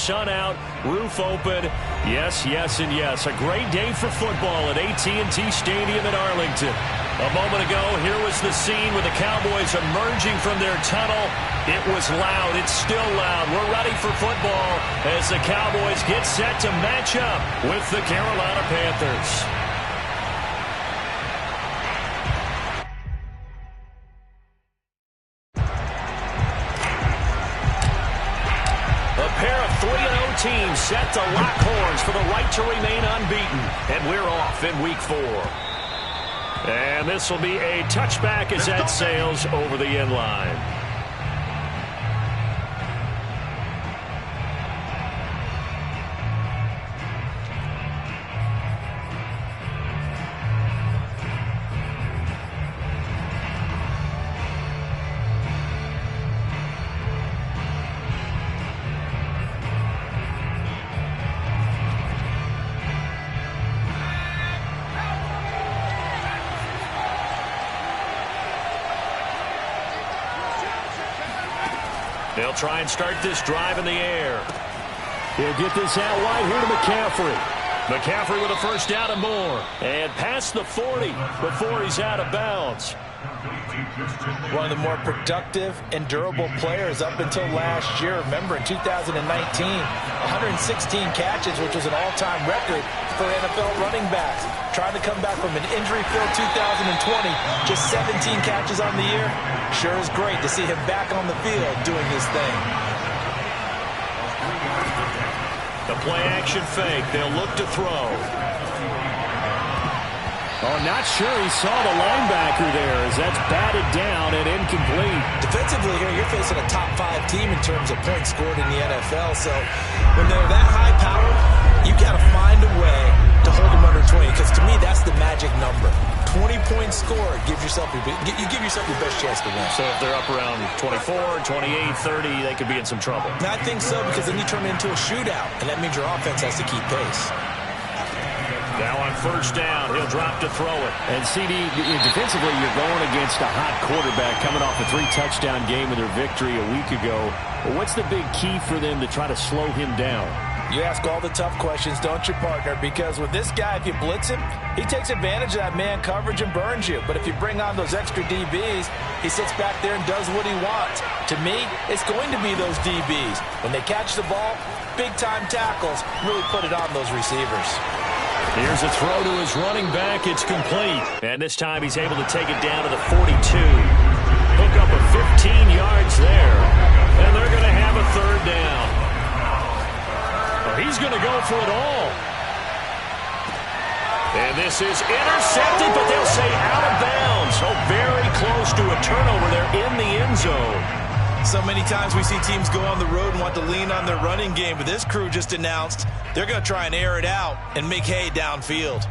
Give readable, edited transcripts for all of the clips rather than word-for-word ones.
sun out, roof open. Yes, yes, and yes. A great day for football at AT&T Stadium in Arlington. A moment ago, here was the scene with the Cowboys emerging from their tunnel. It was loud. It's still loud. We're ready for football as the Cowboys get set to match up with the Carolina Panthers. A pair of 3-0 teams set to lock horns for the right to remain unbeaten. And we're off in Week 4. And this will be a touchback as that sails over the end line. They'll try and start this drive in the air. He'll get this out wide here to McCaffrey. McCaffrey with a first down and more. And past the 40 before he's out of bounds. One of the more productive and durable players up until last year. Remember, in 2019, 116 catches, which was an all-time record for NFL running backs. Trying to come back from an injury-filled 2020, just 17 catches on the year. Sure is great to see him back on the field doing his thing. The play-action fake. They'll look to throw. Oh, not sure he saw the linebacker there as that's batted down and incomplete. Defensively here, you're facing a top 5 team in terms of points scored in the NFL. So when they're that high powered, you got to find a way to hold them under 20. Because to me, that's the magic number. 20-point score gives yourself you give yourself your best chance to win. So if they're up around 24, 28, 30, they could be in some trouble. And I think so, because then you turn it into a shootout, and that means your offense has to keep pace. Now on first down, he'll drop to throw it. And CD, defensively, you're going against a hot quarterback coming off a 3-touchdown game with their victory a week ago. But what's the big key for them to try to slow him down? You ask all the tough questions, don't you, partner? Because with this guy, if you blitz him, he takes advantage of that man coverage and burns you. But if you bring on those extra DBs, he sits back there and does what he wants. To me, it's going to be those DBs. When they catch the ball, big-time tackles really put it on those receivers. Here's a throw to his running back. It's complete. And this time he's able to take it down to the 42. Hook up a 15 yards there. And they're going to have a third down. He's going to go for it all. And this is intercepted, but they'll say out of bounds. So very close to a turnover there in the end zone. So many times we see teams go on the road and want to lean on their running game, but this crew just announced they're going to try and air it out and make hay downfield.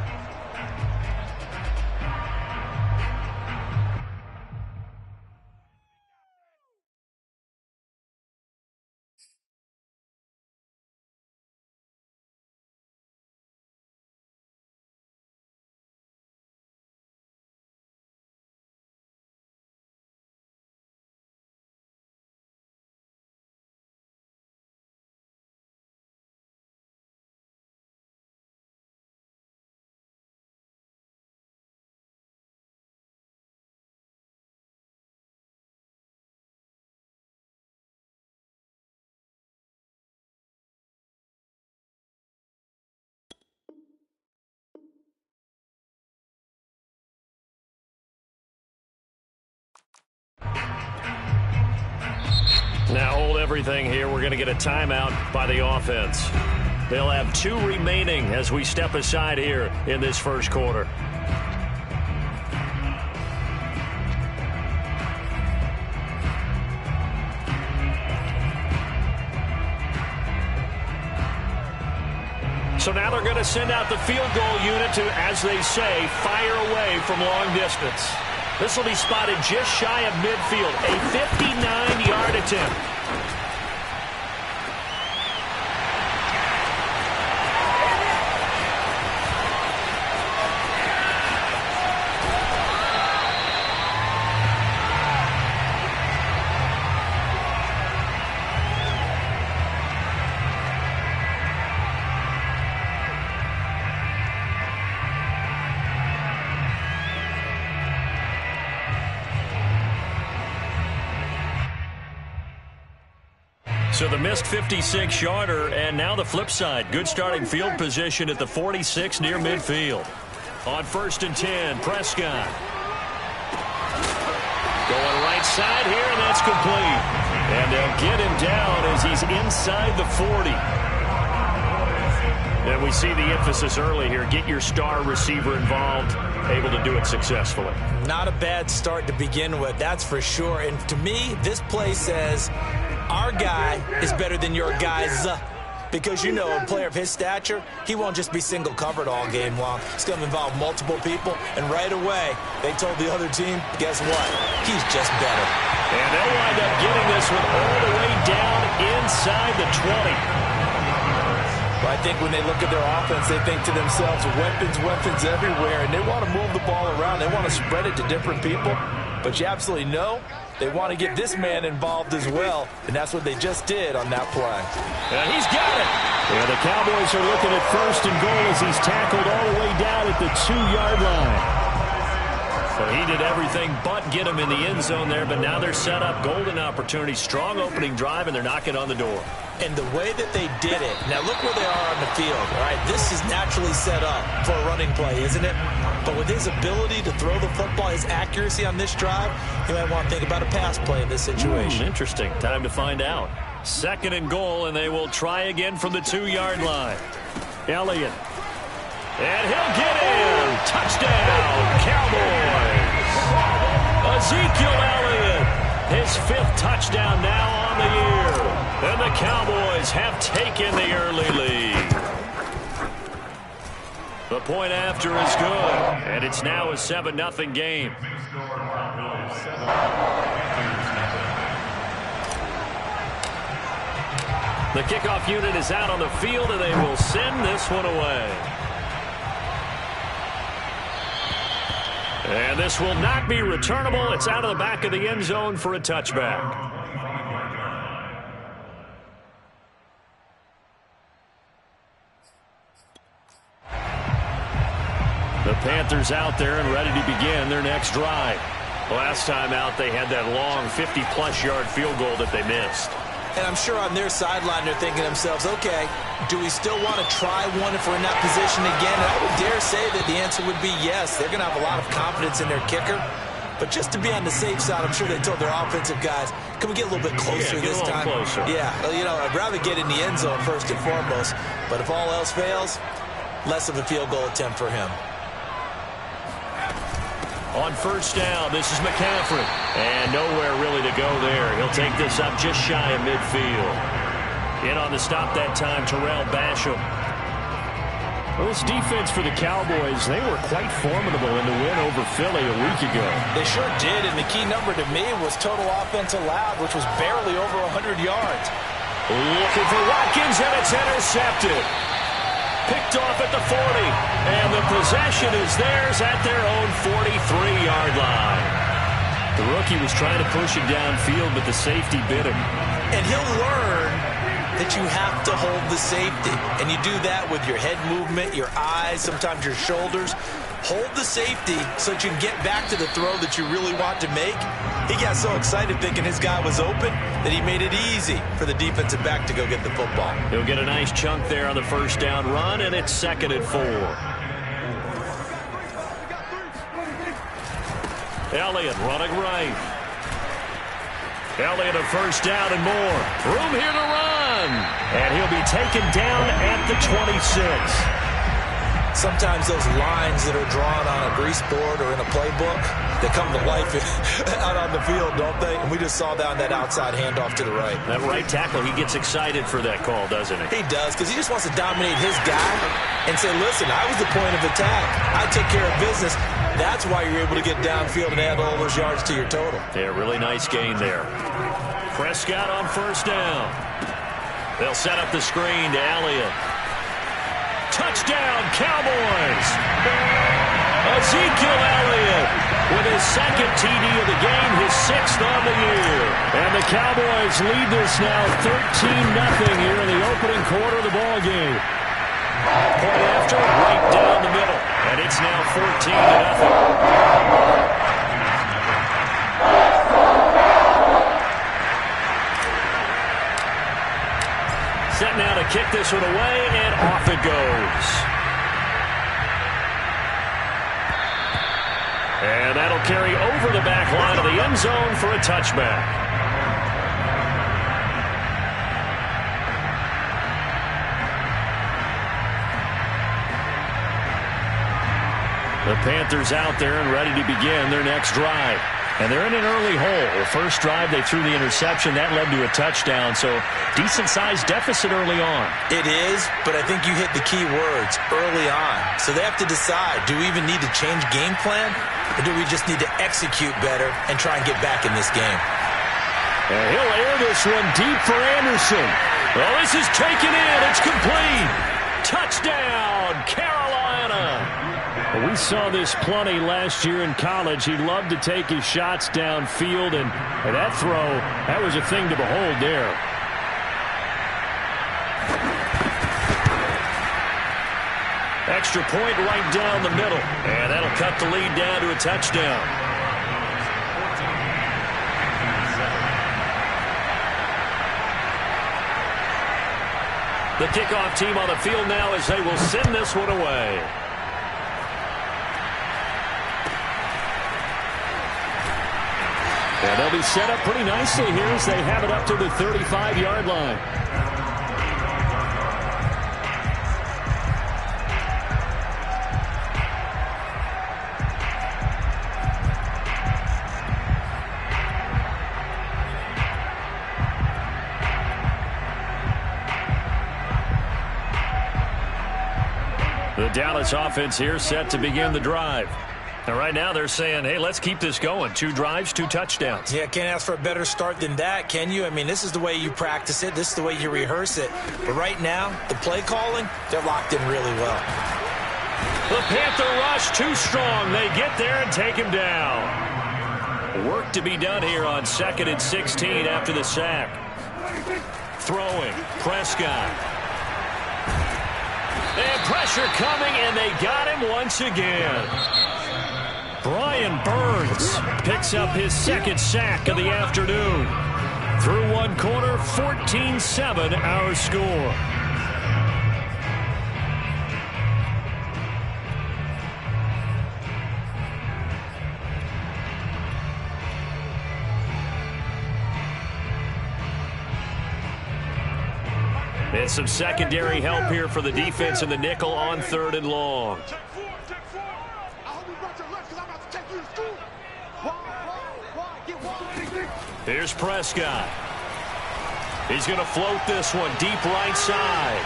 Now hold everything here. We're going to get a timeout by the offense. They'll have 2 remaining as we step aside here in this first quarter. So now they're going to send out the field goal unit to, as they say, fire away from long distance. This will be spotted just shy of midfield. A 59-yard attempt. So the missed 56-yarder, and now the flip side. Good starting field position at the 46 near midfield. On 1st and 10, Prescott. Going right side here, and that's complete. And they'll get him down as he's inside the 40. And we see the emphasis early here. Get your star receiver involved, able to do it successfully. Not a bad start to begin with, that's for sure. And to me, this play says our guy is better than your guys. Because, you know, a player of his stature, he won't just be single covered all game long. It's going to involve multiple people. And right away, they told the other team, guess what? He's just better. And they'll wind up getting this one all the way down inside the 20. Well, I think when they look at their offense, they think to themselves, weapons everywhere, and they want to move the ball around. They want to spread it to different people. But you absolutely know they want to get this man involved as well, and that's what they just did on that play. And he's got it. And the Cowboys are looking at 1st and goal as he's tackled all the way down at the 2-yard line. So he did everything but get him in the end zone there, but now they're set up. Golden opportunity, strong opening drive, and they're knocking on the door. And the way that they did it, now look where they are on the field, all right? This is naturally set up for a running play, isn't it? But with his ability to throw the football, his accuracy on this drive, you might want to think about a pass play in this situation. Interesting. Time to find out. 2nd and goal, and they will try again from the 2-yard line. Elliott. And he'll get in. Touchdown, Cowboys. Ezekiel Elliott, his 5th touchdown now on the year. And the Cowboys have taken the early lead. The point after is good, and it's now a 7-0 game. The kickoff unit is out on the field, and they will send this one away. And this will not be returnable. It's out of the back of the end zone for a touchback. The Panthers out there and ready to begin their next drive. Last time out, they had that long 50-plus yard field goal that they missed. And I'm sure on their sideline they're thinking to themselves, okay, do we still want to try one if we're in that position again? And I would dare say that the answer would be yes. They're going to have a lot of confidence in their kicker. But just to be on the safe side, I'm sure they told their offensive guys, can we get a little bit closer this time? Closer. Yeah, well, you know, I'd rather get in the end zone first and foremost. But if all else fails, less of a field goal attempt for him. On 1st down, this is McCaffrey. And nowhere really to go there. He'll take this up just shy of midfield. In on the stop that time, Terrell Basham. Well, this defense for the Cowboys, they were quite formidable in the win over Philly a week ago. They sure did, and the key number to me was total offense allowed, which was barely over 100 yards. Looking for Watkins, and it's intercepted. Picked off at the 40, and the possession is theirs at their own 43-yard line. The rookie was trying to push it downfield, but the safety bit him. And he'll learn that you have to hold the safety. And you do that with your head movement, your eyes, sometimes your shoulders. Hold the safety so that you can get back to the throw that you really want to make. He got so excited thinking his guy was open that he made it easy for the defensive back to go get the football. He'll get a nice chunk there on the 1st down run, and it's 2nd and 4. Elliott running right. Elliott a 1st down and more. Room here to run. And he'll be taken down at the 26. Sometimes those lines that are drawn on a grease board or in a playbook, they come to life out on the field, don't they? And we just saw that on that outside handoff to the right. That right tackle, he gets excited for that call, doesn't he? He does, because he just wants to dominate his guy and say, listen, I was the point of attack. I took care of business. That's why you're able to get downfield and add all those yards to your total. Yeah, really nice gain there. Prescott on 1st down. They'll set up the screen to Elliott. Touchdown, Cowboys! Ezekiel Elliott with his 2nd TD of the game, his 6th on the year. And the Cowboys lead this now 13-0 here in the opening quarter of the ball game. Point after, right down the middle. And it's now 14-0. Set now to kick this one away, and off it goes. And that'll carry over the back line of the end zone for a touchback. The Panthers out there and ready to begin their next drive. And they're in an early hole. The first drive, they threw the interception. That led to a touchdown, so decent-sized deficit early on. It is, but I think you hit the key words, early on. So they have to decide, do we even need to change game plan, or do we just need to execute better and try and get back in this game? And he'll air this one deep for Anderson. Well, this is taken in. It's complete. Touchdown, Carolina. We saw this plenty last year in college. He loved to take his shots downfield, and that throw, that was a thing to behold there. Extra point right down the middle, and that'll cut the lead down to a touchdown. The kickoff team on the field now as they will send this one away. And they'll be set up pretty nicely here as they have it up to the 35-yard line. The Dallas offense here set to begin the drive. And right now they're saying, hey, let's keep this going. 2 drives, 2 touchdowns. Yeah, can't ask for a better start than that, can you? I mean, this is the way you practice it. This is the way you rehearse it. But right now, the play calling, they're locked in really well. The Panther rush too strong. They get there and take him down. Work to be done here on 2nd and 16 after the sack. Throwing, Prescott. They have pressure coming, and they got him once again. Brian Burns picks up his 2nd sack of the afternoon. Through 1 quarter, 14-7 our score. And some secondary help here for the defense in the nickel on 3rd and long. Here's Prescott. He's going to float this one deep right side.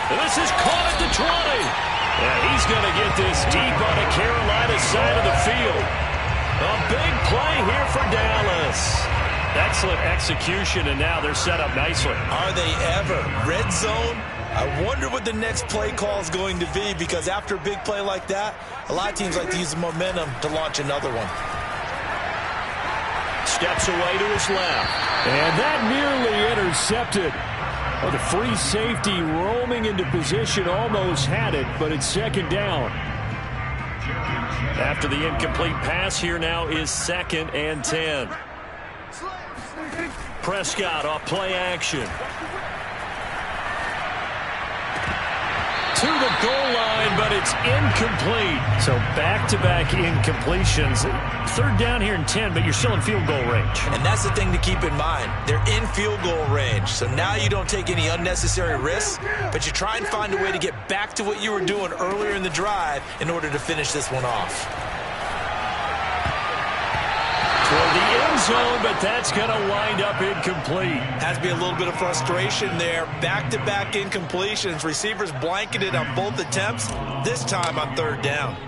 And this is caught at the 20. And he's going to get this deep on the Carolina side of the field. A big play here for Dallas. Excellent execution, and now they're set up nicely. Are they ever? Red zone? I wonder what the next play call is going to be, because after a big play like that, a lot of teams like to use the momentum to launch another one. Steps away to his left. And that nearly intercepted. Oh, the free safety roaming into position almost had it, but it's 2nd down. After the incomplete pass, here now is 2nd and 10. Prescott off play action. To the goal line, but it's incomplete. So back-to-back incompletions. 3rd down here and 10, but you're still in field goal range. And that's the thing to keep in mind. They're in field goal range. So now you don't take any unnecessary risks, but you try and find a way to get back to what you were doing earlier in the drive in order to finish this one off. Toward the end zone, but that's going to wind up incomplete. Has to be a little bit of frustration there. Back-to-back incompletions. Receivers blanketed on both attempts, this time on 3rd down.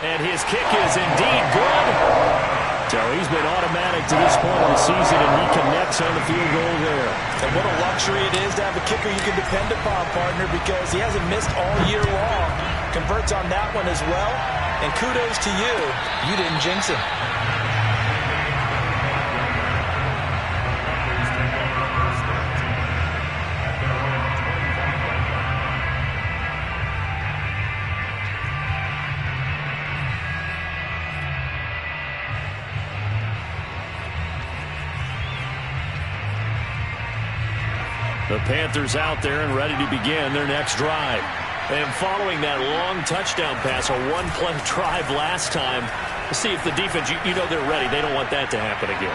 And his kick is indeed good. So he's been automatic to this point of the season, and he connects on the field goal there. And what a luxury it is to have a kicker you can depend upon, partner, because he hasn't missed all year long. Converts on that one as well. And kudos to you. You didn't jinx him. The Panthers out there and ready to begin their next drive. And following that long touchdown pass, a one-play drive last time, let's see if the defense, you know they're ready. They don't want that to happen again.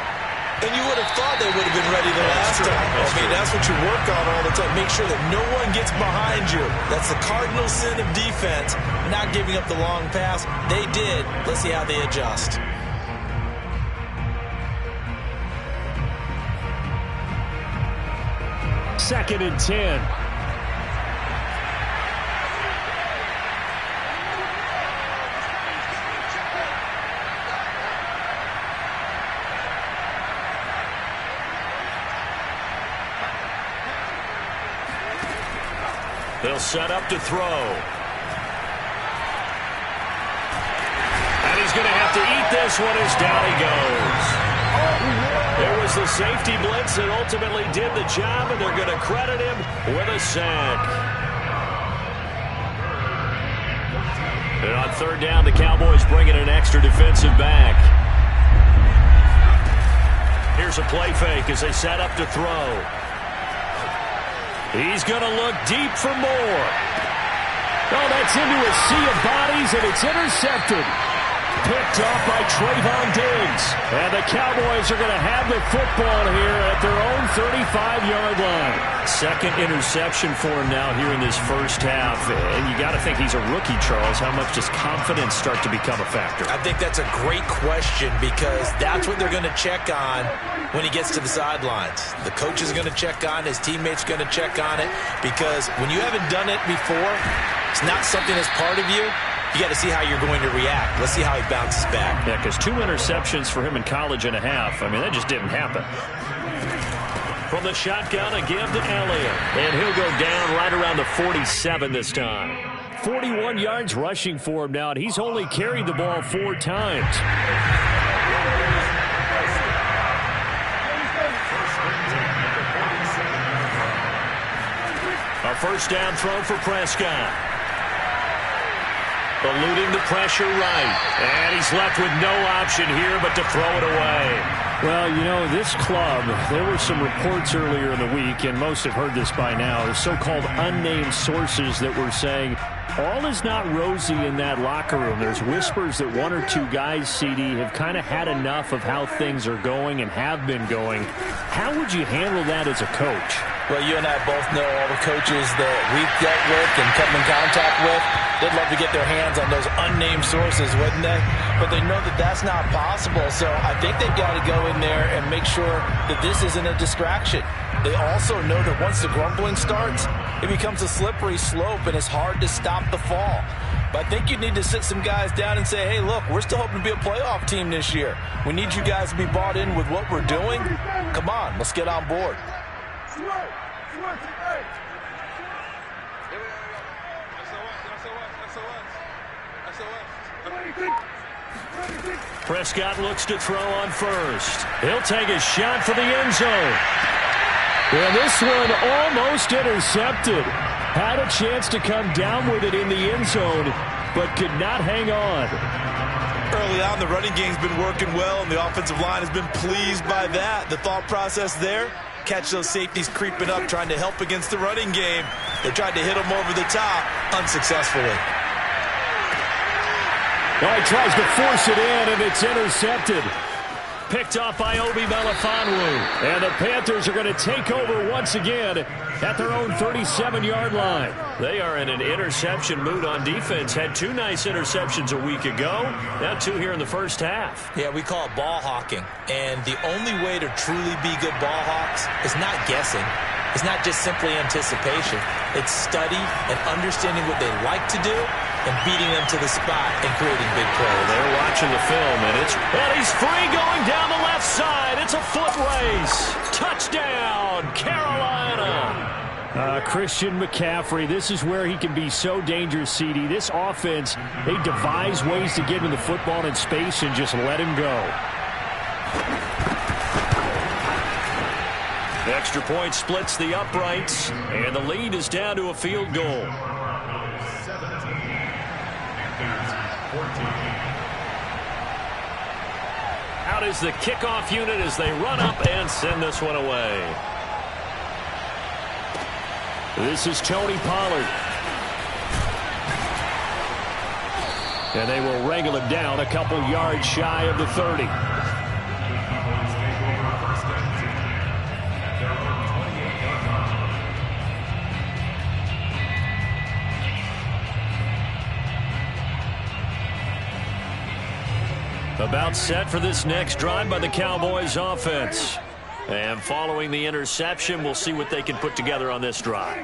And you would have thought they would have been ready the last time. That's what you work on all the time. Make sure that no one gets behind you. That's the cardinal sin of defense, not giving up the long pass. They did. Let's see how they adjust. Second and 10. They'll set up to throw. And he's going to have to eat this one as down he goes. There was the safety blitz that ultimately did the job, and they're going to credit him with a sack. And on third down, the Cowboys bring in an extra defensive back. Here's a play fake as they set up to throw. He's going to look deep for more. Oh, that's into a sea of bodies, and it's intercepted. Picked off by Trayvon Diggs. And the Cowboys are going to have the football here at their own 35-yard line. Second interception for him now here in this first half. And you got to think he's a rookie, Charles. How much does confidence start to become a factor? I think that's a great question because that's what they're going to check on when he gets to the sidelines. The coach is going to check on, his teammates are going to check on it, because when you haven't done it before, it's not something that's part of you. You got to see how you're going to react. Let's see how he bounces back. Yeah, because 2 interceptions for him in college and a half. I mean, that just didn't happen. From the shotgun, a give to Elliott. And he'll go down right around the 47 this time. 41 yards rushing for him now, and he's only carried the ball 4 times. A first down throw for Prescott. Eluding the pressure right. And he's left with no option here but to throw it away. Well, you know, this club, there were some reports earlier in the week, and most have heard this by now, the so-called unnamed sources that were saying all is not rosy in that locker room. There's whispers that 1 or 2 guys, CD, have kind of had enough of how things are going and have been going. How would you handle that as a coach? Well, you and I both know all the coaches that we've dealt with and come in contact with. They'd love to get their hands on those unnamed sources, wouldn't they? But they know that that's not possible. So I think they've got to go in there and make sure that this isn't a distraction. They also know that once the grumbling starts, it becomes a slippery slope and it's hard to stop the fall. But I think you need to sit some guys down and say, hey, look, we're still hoping to be a playoff team this year. We need you guys to be bought in with what we're doing. Come on, let's get on board. Prescott looks to throw on first. He'll take a shot for the end zone. Well, this one almost intercepted. Had a chance to come down with it in the end zone, but could not hang on. Early on, the running game's been working well, and the offensive line has been pleased by that. The thought process there, catch those safeties creeping up, trying to help against the running game. They tried to hit them over the top, unsuccessfully. Well, he tries to force it in, and it's intercepted. Picked off by Obi Melifonwu. And the Panthers are going to take over once again at their own 37-yard line. They are in an interception mood on defense. Had 2 nice interceptions a week ago. Now 2 here in the first half. Yeah, we call it ball hawking. And the only way to truly be good ball hawks is not guessing. It's not just simply anticipation. It's study and understanding what they like to do and beating them to the spot and creating big plays. They're watching the film, and he's free going down the left side. It's a foot race. Touchdown, Carolina. Christian McCaffrey, this is where he can be so dangerous, CD. This offense, they devise ways to get him the football in space and just let him go. The extra point splits the uprights, and the lead is down to a field goal. Out is the kickoff unit as they run up and send this one away. This is Tony Pollard. And they will wrangle him down a couple yards shy of the 30. About set for this next drive by the Cowboys offense. And following the interception, we'll see what they can put together on this drive.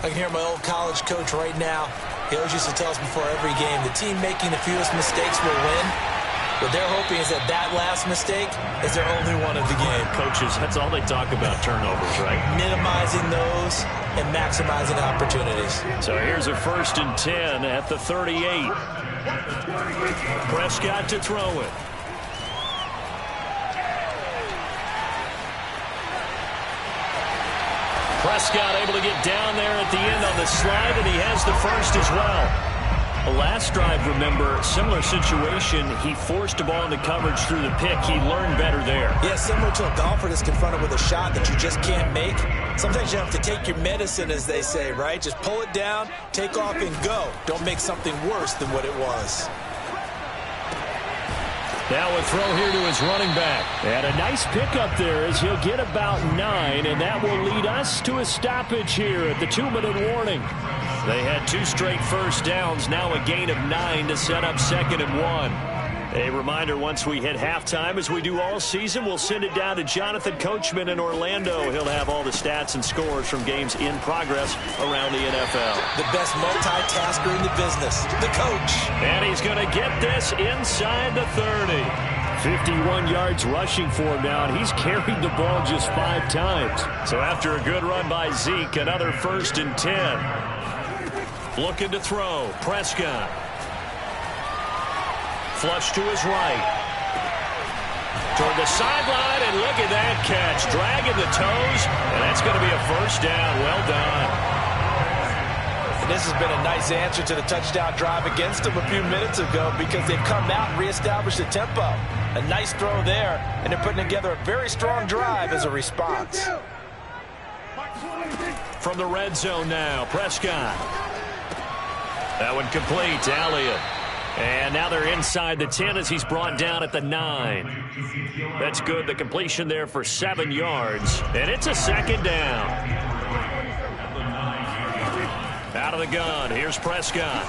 I can hear my old college coach right now. He always used to tell us before every game, the team making the fewest mistakes will win. What they're hoping is that last mistake is their only one of the game. Coaches, that's all they talk about, turnovers, right? Minimizing those and maximizing opportunities. So here's a 1st and 10 at the 38. Prescott to throw it. Prescott able to get down there at the end on the slide, and he has the first as well. The last drive, remember, similar situation. He forced a ball into coverage through the pick. He learned better there. Yeah, similar to a golfer that's confronted with a shot that you just can't make. Sometimes you have to take your medicine, as they say, right? Just pull it down, take off, and go. Don't make something worse than what it was. Now a throw here to his running back. And a nice pickup there as he'll get about 9, and that will lead us to a stoppage here at the 2-minute warning. They had 2 straight first downs, now a gain of 9 to set up 2nd and 1. A reminder, once we hit halftime, as we do all season, we'll send it down to Jonathan Coachman in Orlando. He'll have all the stats and scores from games in progress around the NFL. The best multitasker in the business, the coach. And he's going to get this inside the 30. 51 yards rushing for him now, and he's carried the ball just 5 times. So after a good run by Zeke, another 1st and 10. Looking to throw, Prescott. Flush to his right. Toward the sideline, and look at that catch. Dragging the toes, and that's going to be a 1st down. Well done. And this has been a nice answer to the touchdown drive against them a few minutes ago, because they've come out and reestablished the tempo. A nice throw there, and they're putting together a very strong drive as a response. From the red zone now, Prescott. That one complete to Elliott. And now they're inside the 10 as he's brought down at the 9. That's good. The completion there for 7 yards. And it's a 2nd down. Out of the gun. Here's Prescott.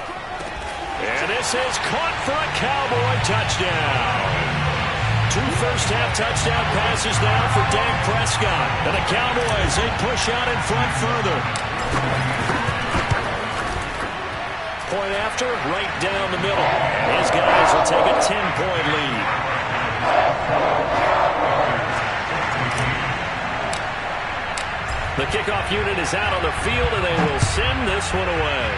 And this is caught for a Cowboy touchdown. 2 first-half touchdown passes now for Dak Prescott. And the Cowboys, they push out in front further. Point after, right down the middle. His guys will take a 10-point lead. The kickoff unit is out on the field, and they will send this one away.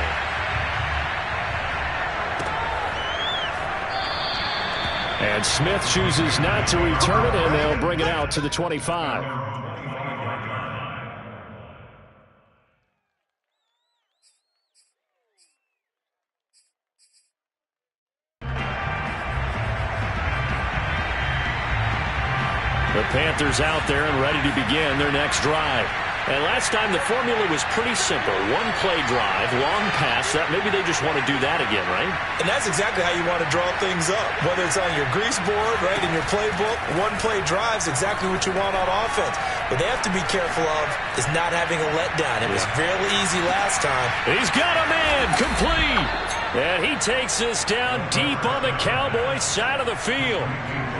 And Smith chooses not to return it, and they'll bring it out to the 25. The Panthers out there and ready to begin their next drive. And last time the formula was pretty simple. 1-play drive, long pass. That maybe they just want to do that again, right? And that's exactly how you want to draw things up. Whether it's on your grease board, right, in your playbook, 1-play drive is exactly what you want on offense. What they have to be careful of is not having a letdown. It was fairly easy last time. He's got a man complete. And he takes this down deep on the Cowboys side of the field.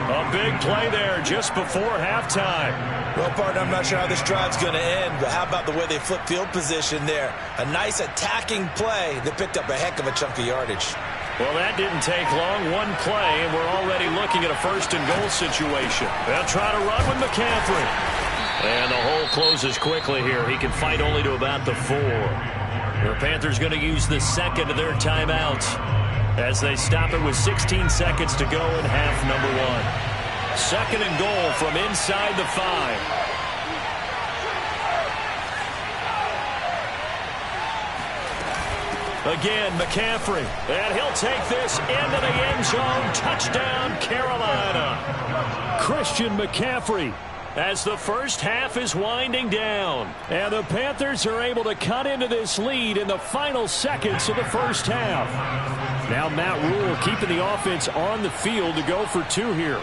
A big play there just before halftime. Well, partner, I'm not sure how this drive's going to end, but how about the way they flip field position there? A nice attacking play that picked up a heck of a chunk of yardage. Well, that didn't take long. 1 play, and we're already looking at a 1st and goal situation. They'll try to run with McCaffrey. And the hole closes quickly here. He can fight only to about the 4. The Panthers going to use the 2nd of their timeouts as they stop it with 16 seconds to go in half number 1. 2nd and goal from inside the 5. Again, McCaffrey. And he'll take this into the end zone. Touchdown, Carolina. Christian McCaffrey as the first half is winding down. And the Panthers are able to cut into this lead in the final seconds of the first half. Now Matt Rule keeping the offense on the field to go for 2 here.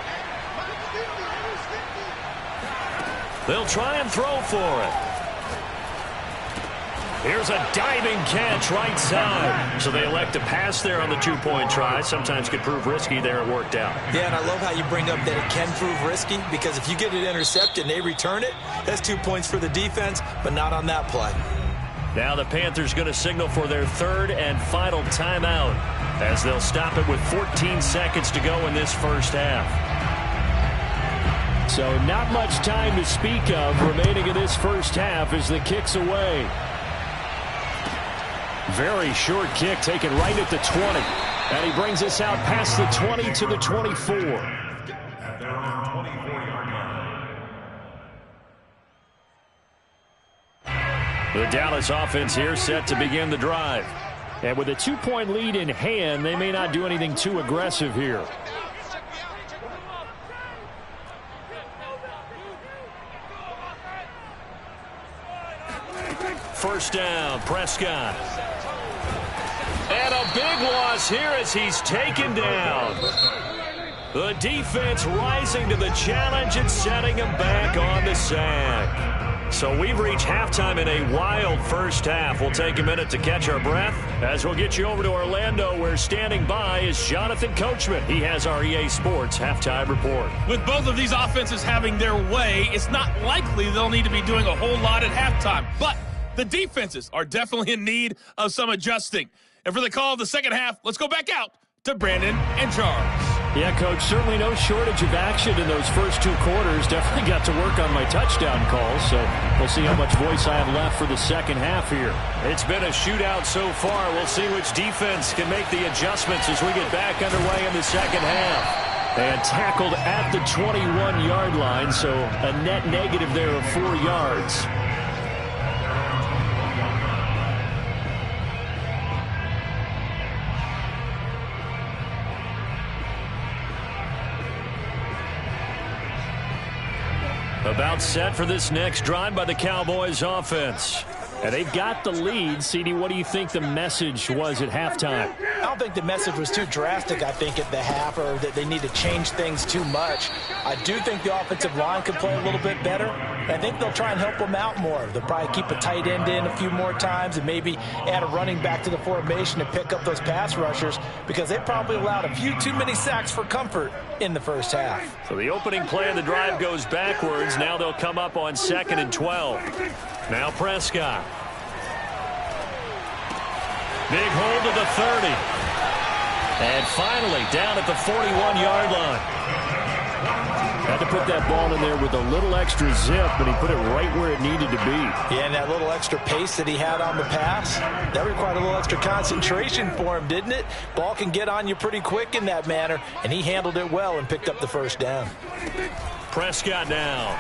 They'll try and throw for it. Here's a diving catch right side. So they elect to pass there on the 2-point try. Sometimes could prove risky there. It worked out. Yeah, and I love how you bring up that it can prove risky, because if you get it intercepted and they return it, that's 2 points for the defense, but not on that play. Now the Panthers going to signal for their 3rd and final timeout, as they'll stop it with 14 seconds to go in this first half. So not much time to speak of remaining in this first half as the kick's away. Very short kick taken right at the 20. And he brings us out past the 20 to the 24. The Dallas offense here set to begin the drive. And with a 2-point lead in hand, they may not do anything too aggressive here. First down, Prescott. And a big loss here as he's taken down. The defense rising to the challenge and setting him back on the sack. So we've reached halftime in a wild first half. We'll take a minute to catch our breath as we'll get you over to Orlando, where standing by is Jonathan Coachman. He has our EA Sports halftime report. With both of these offenses having their way, it's not likely they'll need to be doing a whole lot at halftime. But the defenses are definitely in need of some adjusting. And for the call of the second half, let's go back out to Brandon and Charles. Yeah, Coach, certainly no shortage of action in those first 2 quarters. Definitely got to work on my touchdown calls, so we'll see how much voice I have left for the second half here. It's been a shootout so far. We'll see which defense can make the adjustments as we get back underway in the second half. And tackled at the 21-yard line, so a net negative there of 4 yards. About set for this next drive by the Cowboys offense. And they've got the lead. CD, what do you think the message was at halftime? I don't think the message was too drastic, I think, at the half, or that they need to change things too much. I do think the offensive line could play a little bit better. I think they'll try and help them out more. They'll probably keep a tight end in a few more times and maybe add a running back to the formation to pick up those pass rushers, because they probably allowed a few too many sacks for comfort in the first half. So the opening play of the drive goes backwards. Now they'll come up on 2nd and 12. Now Prescott. Big hold to the 30. And finally down at the 41-yard line. Had to put that ball in there with a little extra zip, but he put it right where it needed to be. Yeah, and that little extra pace that he had on the pass, that required a little extra concentration for him, didn't it? Ball can get on you pretty quick in that manner, and he handled it well and picked up the first down. Prescott now.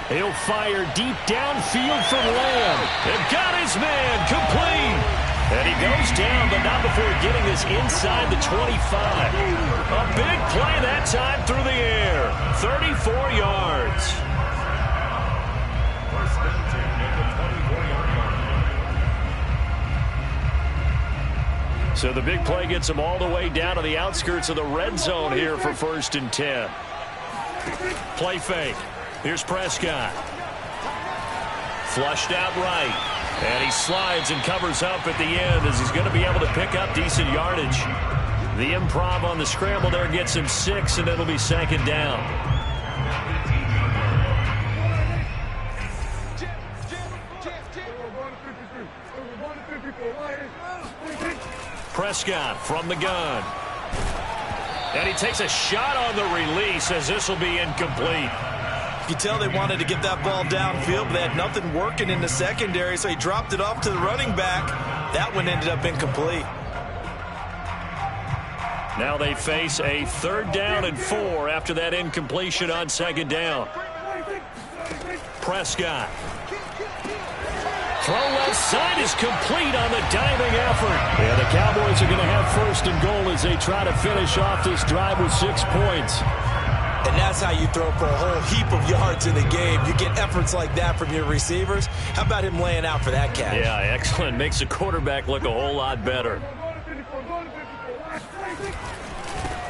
He'll fire deep downfield for Lamb. They've got his man complete. And he goes down, but not before getting this inside the 25. A big play that time through the air. 34 yards. So the big play gets him all the way down to the outskirts of the red zone here for 1st and 10. Play fake. Here's Prescott. Flushed out right. And he slides and covers up at the end as he's going to be able to pick up decent yardage. The improv on the scramble there gets him 6, and it'll be 2nd down. Prescott from the gun. And he takes a shot on the release as this will be incomplete. You can tell they wanted to get that ball downfield, but they had nothing working in the secondary, so he dropped it off to the running back. That one ended up incomplete. Now they face a 3rd down and 4 after that incompletion on 2nd down. Prescott. Throw left side is complete on the diving effort. Yeah, the Cowboys are going to have 1st and goal as they try to finish off this drive with 6 points. And And that's how you throw for a whole heap of yards in a game. You get efforts like that from your receivers. How about him laying out for that catch? Yeah, excellent. Makes the quarterback look a whole lot better.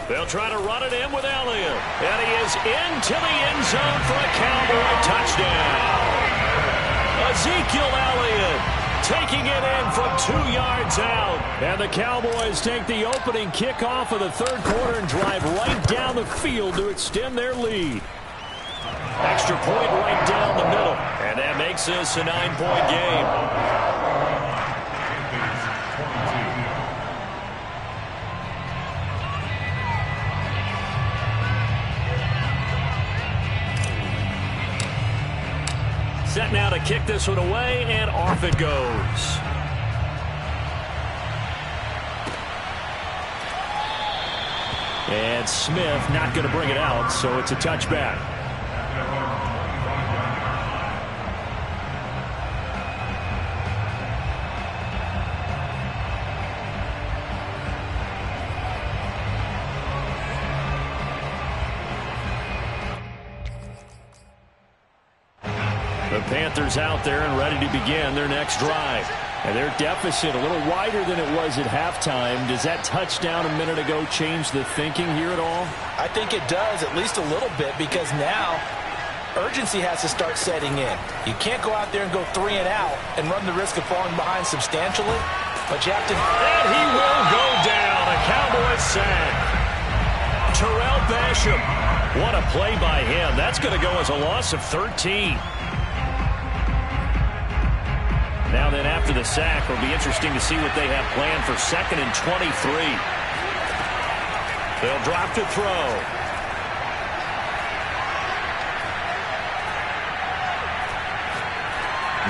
They'll try to run it in with Elliott. And he is into the end zone for a Cowboy touchdown. Ezekiel Elliott taking it in from 2 yards out. And the Cowboys take the opening kickoff of the third quarter and drive right down the field to extend their lead. Extra point right down the middle. And that makes this a 9-point game. Set now to kick this one away, and off it goes. And Smith not going to bring it out, so it's a touchback. The Panthers out there and ready to begin their next drive. And their deficit a little wider than it was at halftime. Does that touchdown a minute ago change the thinking here at all? I think it does, at least a little bit, because now urgency has to start setting in. You can't go out there and go 3 and out and run the risk of falling behind substantially, but you have to... And he will go down. A Cowboys sack. Terrell Basham. What a play by him. That's going to go as a loss of 13. Now then, after the sack, it'll be interesting to see what they have planned for 2nd and 23. They'll drop to throw.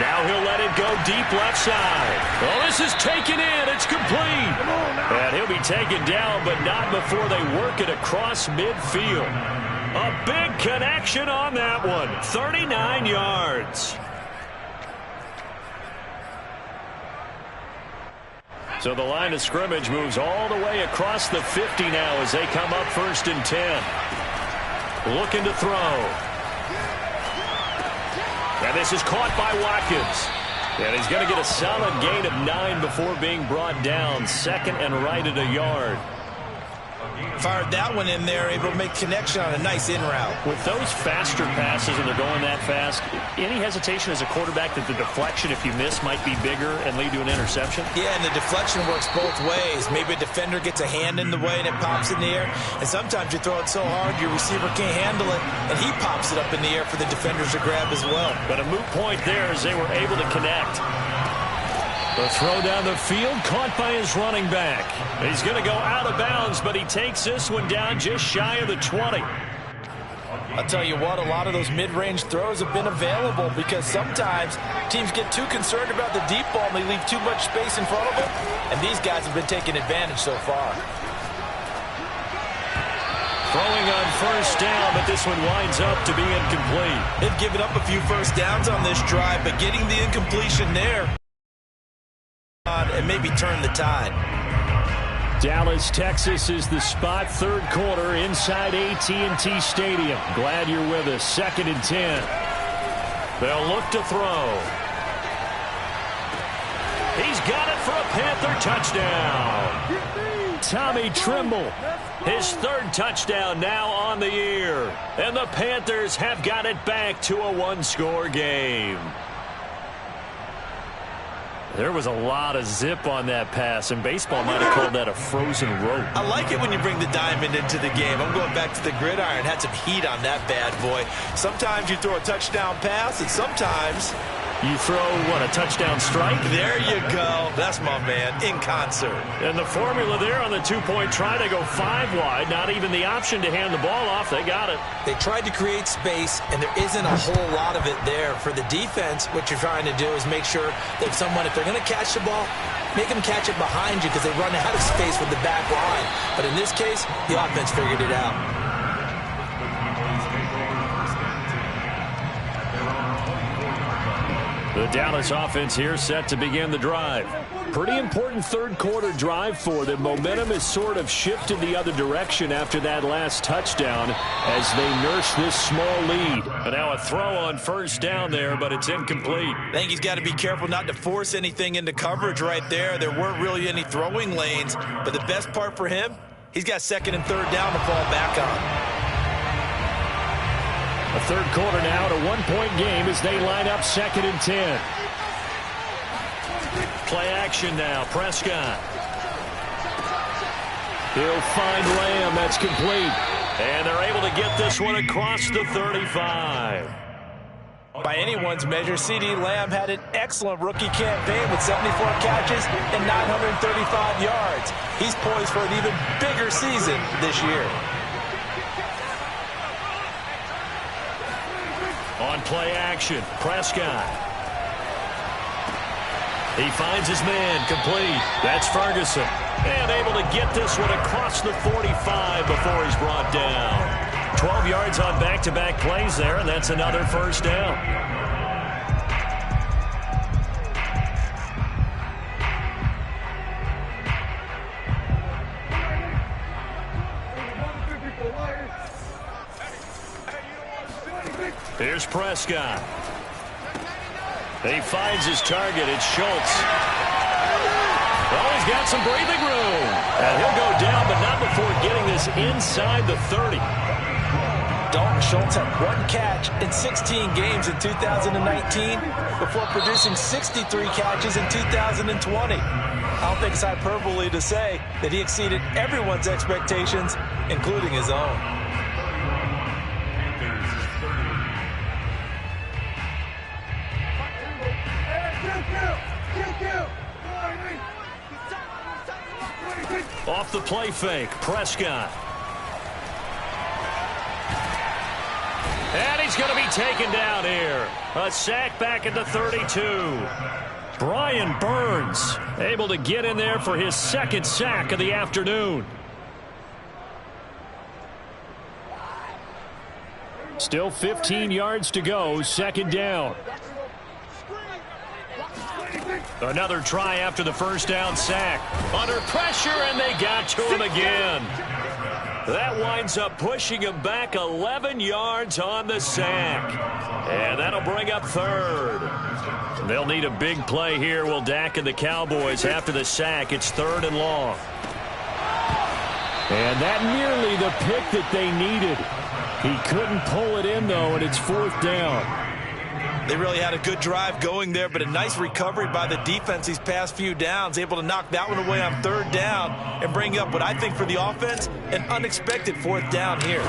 Now he'll let it go deep left side. Well, this is taken in. It's complete. And he'll be taken down, but not before they work it across midfield. A big connection on that one. 39 yards. So the line of scrimmage moves all the way across the 50 now as they come up 1st and 10. Looking to throw. And this is caught by Watkins. And he's going to get a solid gain of 9 before being brought down. 2nd and right at a yard. Fired that one in there, able to make connection on a nice in route. With those faster passes and they're going that fast, any hesitation as a quarterback that the deflection, if you miss, might be bigger and lead to an interception? Yeah, and the deflection works both ways. Maybe a defender gets a hand in the way and it pops in the air. And sometimes you throw it so hard your receiver can't handle it, and he pops it up in the air for the defenders to grab as well. But a moot point there as they were able to connect. The throw down the field, caught by his running back. He's going to go out of bounds, but he takes this one down just shy of the 20. I'll tell you what, a lot of those mid-range throws have been available because sometimes teams get too concerned about the deep ball and they leave too much space in front of them, and these guys have been taking advantage so far. Throwing on 1st down, but this one winds up to be incomplete. They've given up a few first downs on this drive, but getting the incompletion there and maybe turn the tide. Dallas, Texas is the spot. 3rd quarter inside AT&T Stadium. Glad you're with us. 2nd and 10. They'll look to throw. He's got it for a Panther touchdown. Tommy Tremble, his 3rd touchdown now on the year. And the Panthers have got it back to a 1-score game. There was a lot of zip on that pass, and baseball might have called that a frozen rope. I like it when you bring the diamond into the game. I'm going back to the gridiron. Had some heat on that bad boy. Sometimes you throw a touchdown pass, and sometimes you throw, what, a touchdown strike? There you go. That's my man, in concert. And the formula there on the 2-point try to go 5 wide. Not even the option to hand the ball off. They got it. They tried to create space, and there isn't a whole lot of it there. For the defense, what you're trying to do is make sure that someone, if they're going to catch the ball, make them catch it behind you because they run out of space with the back line. But in this case, the offense figured it out. The Dallas offense here set to begin the drive. Pretty important third-quarter drive for them. Momentum has sort of shifted the other direction after that last touchdown as they nurse this small lead. And now a throw on first down there, but it's incomplete. I think he's got to be careful not to force anything into coverage right there. There weren't really any throwing lanes, but the best part for him, he's got second and third down to fall back on. A third quarter now, a one-point game as they line up 2nd and 10. Play action now, Prescott. He'll find Lamb. That's complete. And they're able to get this one across the 35. By anyone's measure, CeeDee Lamb had an excellent rookie campaign with 74 catches and 935 yards. He's poised for an even bigger season this year. On play action, Prescott. He finds his man, complete. That's Ferguson. And able to get this one across the 45 before he's brought down. 12 yards on back-to-back plays there, and that's another first down. Here's Prescott. He finds his target. It's Schultz. Well, he's got some breathing room. And he'll go down, but not before getting this inside the 30. Dalton Schultz had 1 catch in 16 games in 2019 before producing 63 catches in 2020. I don't think it's hyperbole to say that he exceeded everyone's expectations, including his own. Off the play fake, Prescott. And he's going to be taken down here. A sack back at the 32. Brian Burns able to get in there for his 2nd sack of the afternoon. Still 15 yards to go, 2nd down. Another try after the first down sack. Under pressure, and they got to him again. That winds up pushing him back 11 yards on the sack. And that'll bring up 3rd. They'll need a big play here, will Dak and the Cowboys after the sack. It's 3rd and long. And that nearly the pick that they needed. He couldn't pull it in, though, and it's 4th down. They really had a good drive going there, but a nice recovery by the defense these past few downs, able to knock that one away on 3rd down and bring up what I think for the offense, an unexpected 4th down here.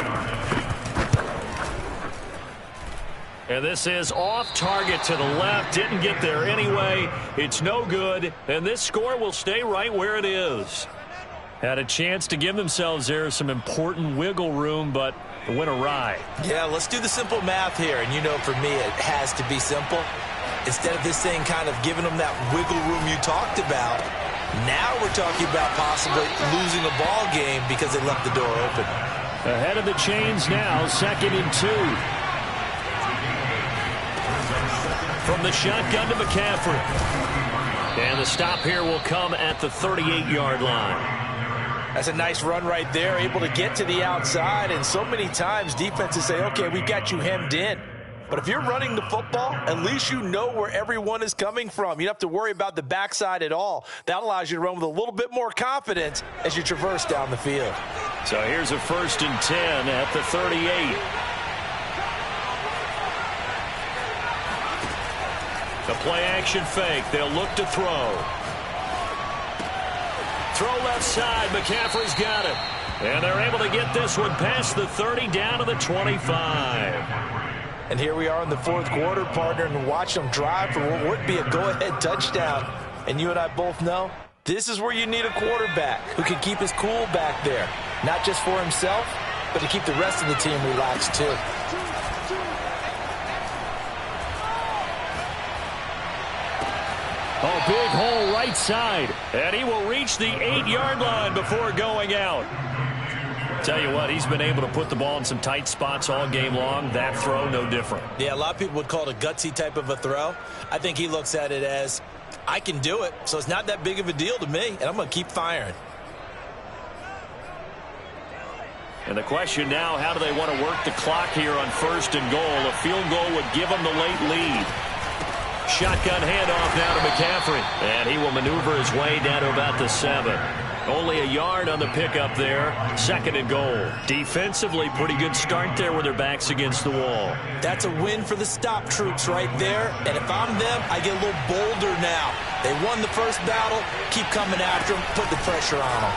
And this is off target to the left. Didn't get there anyway. It's no good, and this score will stay right where it is. Had a chance to give themselves there some important wiggle room, but it went awry. Yeah, let's do the simple math here. And you know, for me, it has to be simple. Instead of this thing kind of giving them that wiggle room you talked about, now we're talking about possibly losing a ball game because they left the door open. Ahead of the chains now, 2nd and 2. From the shotgun to McCaffrey. And the stop here will come at the 38-yard line. That's a nice run right there, able to get to the outside, and so many times defenses say, okay, we've got you hemmed in. But if you're running the football, at least you know where everyone is coming from. You don't have to worry about the backside at all. That allows you to run with a little bit more confidence as you traverse down the field. So here's a 1st and 10 at the 38. The play action fake. They'll look to throw. Throw left side. McCaffrey's got it. And they're able to get this one past the 30 down to the 25. And here we are in the 4th quarter, partner, and watch them drive for what would be a go-ahead touchdown. And you and I both know this is where you need a quarterback who can keep his cool back there. Not just for himself, but to keep the rest of the team relaxed too. Oh, big hole right side. And he will reach the 8-yard line before going out. Tell you what, he's been able to put the ball in some tight spots all game long. That throw, no different. Yeah, a lot of people would call it a gutsy type of a throw. I think he looks at it as I can do it, so it's not that big of a deal to me, and I'm going to keep firing. And the question now, how do they want to work the clock here on 1st and goal? A field goal would give them the late lead. Shotgun handoff now to McCaffrey. And he will maneuver his way down to about the 7. Only a yard on the pickup there. 2nd and goal. Defensively, pretty good start there with their backs against the wall. That's a win for the stop troops right there. And if I'm them, I get a little bolder now. They won the first battle. Keep coming after them. Put the pressure on them.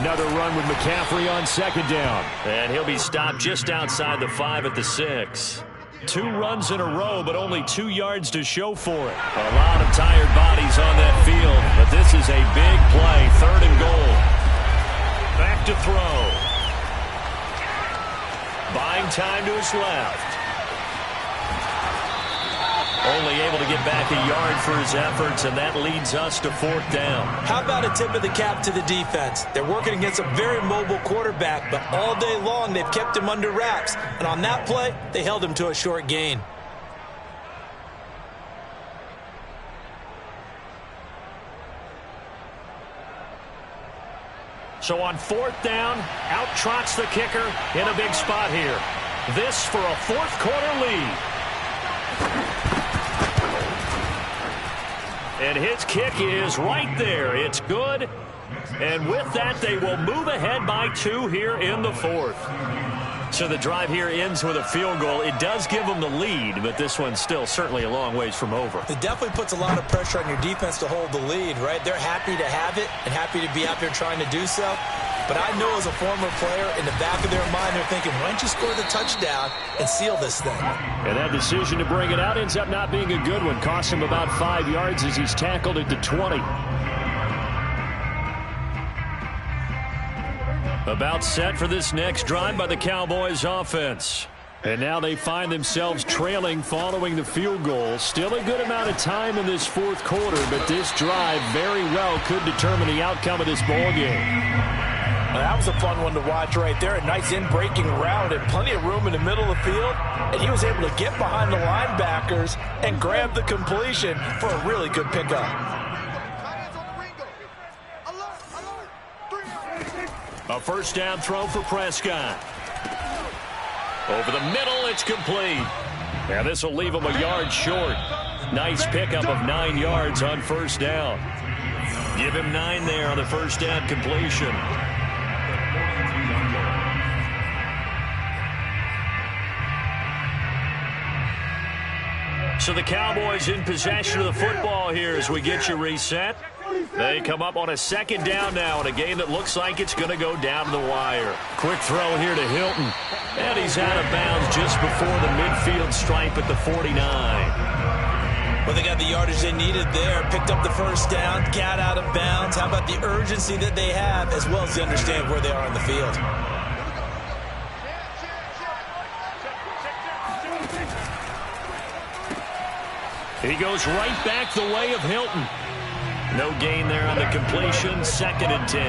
Another run with McCaffrey on 2nd down. And he'll be stopped just outside the 5 at the 6. 2 runs in a row, but only 2 yards to show for it. A lot of tired bodies on that field, but this is a big play. 3rd and goal. Back to throw. Buying time to his left. Only able to get back a yard for his efforts, and that leads us to 4th down. How about a tip of the cap to the defense? They're working against a very mobile quarterback, but all day long they've kept him under wraps. And on that play, they held him to a short gain. So on 4th down, out trots the kicker in a big spot here. This for a 4th quarter lead. And his kick is right there. It's good. And with that, they will move ahead by 2 here in the 4th. So the drive here ends with a field goal. It does give them the lead, but this one's still certainly a long ways from over. It definitely puts a lot of pressure on your defense to hold the lead, right? They're happy to have it and happy to be out there trying to do so. But I know as a former player, in the back of their mind, they're thinking, why don't you score the touchdown and seal this thing? And that decision to bring it out ends up not being a good one. Costs him about 5 yards as he's tackled at the 20. About set for this next drive by the Cowboys offense. And now they find themselves trailing following the field goal. Still a good amount of time in this 4th quarter, but this drive very well could determine the outcome of this ball game. Well, that was a fun one to watch right there. A nice in-breaking route and plenty of room in the middle of the field. And he was able to get behind the linebackers and grab the completion for a really good pickup. A 1st down throw for Prescott. Over the middle, it's complete. Now this will leave him a yard short. Nice pickup of 9 yards on 1st down. Give him 9 there on the 1st down completion. So the Cowboys in possession of the football here as we get you reset. They come up on a 2nd down now in a game that looks like it's going to go down to the wire. Quick throw here to Hilton. And he's out of bounds just before the midfield stripe at the 49. Well, they got the yardage they needed there. Picked up the 1st down, got out of bounds. How about the urgency that they have as well as they understand where they are on the field? He goes right back the way of Hilton. No gain there on the completion. 2nd and 10.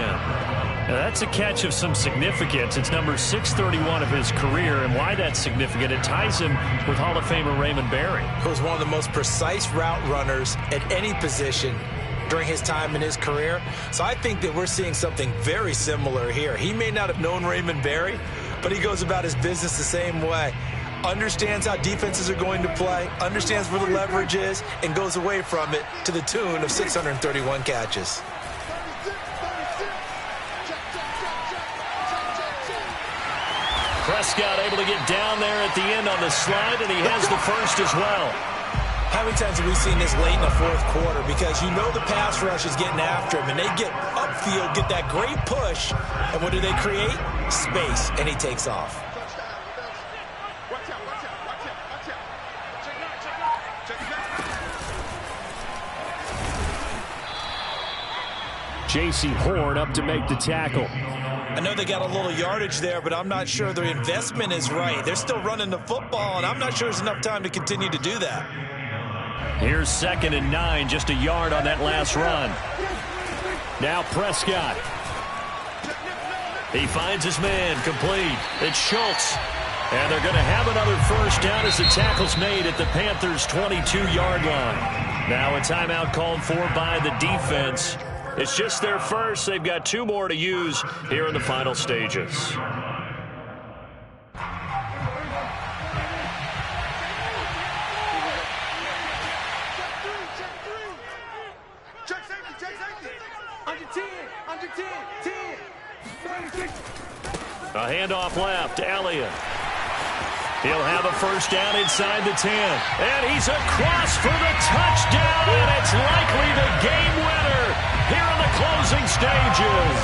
Now that's a catch of some significance. It's number 631 of his career, and why that's significant, it ties him with Hall of Famer Raymond Berry. He was one of the most precise route runners at any position during his time in his career. So I think that we're seeing something very similar here. He may not have known Raymond Berry, but he goes about his business the same way. Understands how defenses are going to play, understands where the leverage is, and goes away from it to the tune of 631 catches. Prescott able to get down there at the end on the slide, and he has the 1st as well. How many times have we seen this late in the 4th quarter? Because you know the pass rush is getting after him, and they get upfield, get that great push, and what do they create? Space, and he takes off. J.C. Horn up to make the tackle. I know they got a little yardage there, but I'm not sure their investment is right. They're still running the football, and I'm not sure there's enough time to continue to do that. Here's 2nd and 9, just a yard on that last run. Now Prescott. He finds his man complete. It's Schultz. And they're going to have another first down as the tackle's made at the Panthers' 22-yard line. Now a timeout called for by the defense. It's just their first. They've got 2 more to use here in the final stages. A handoff left to Elliott. He'll have a first down inside the 10. And he's across for the touchdown, and it's likely the game winner here in the closing stages.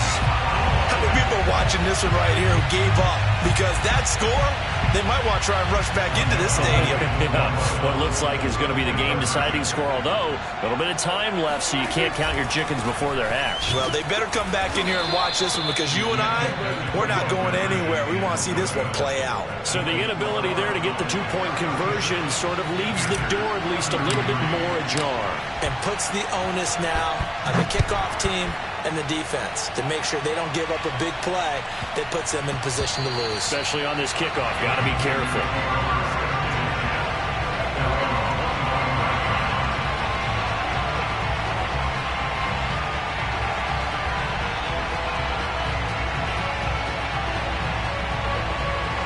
How many people are watching this one right here who gave up? Because that score, they might want to try and rush back into this stadium. Yeah, what looks like is going to be the game-deciding score, although a little bit of time left, so you can't count your chickens before they're hatched. Well, they better come back in here and watch this one, because you and I, we're not going anywhere. We want to see this one play out. So the inability there to get the 2-point conversion sort of leaves the door at least a little bit more ajar. And puts the onus now on the kickoff team and the defense to make sure they don't give up a big play that puts them in position to lose. Especially on this kickoff. Got to be careful.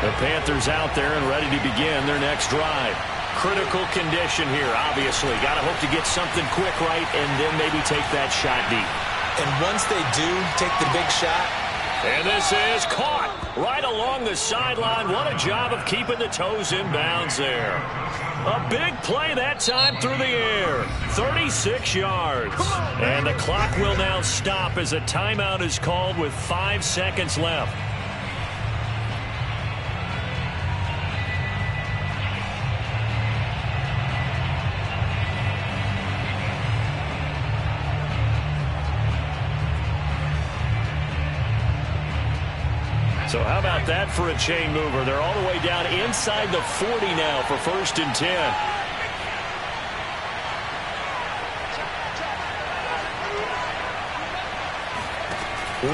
The Panthers out there and ready to begin their next drive. Critical condition here, obviously. Got to hope to get something quick right and then maybe take that shot deep. And once they do take the big shot. And this is caught right along the sideline. What a job of keeping the toes in bounds there. A big play that time through the air. 36 yards. And the clock will now stop as a timeout is called with 5 seconds left. So how about that for a chain mover? They're all the way down inside the 40 now for 1st and 10.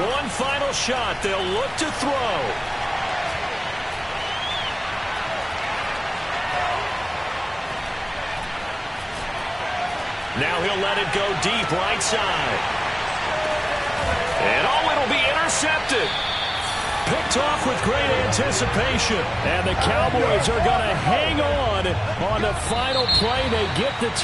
One final shot. They'll look to throw. Now he'll let it go deep right side. And it'll be intercepted. Picked off with great anticipation. And the Cowboys are going to hang on the final play. They get the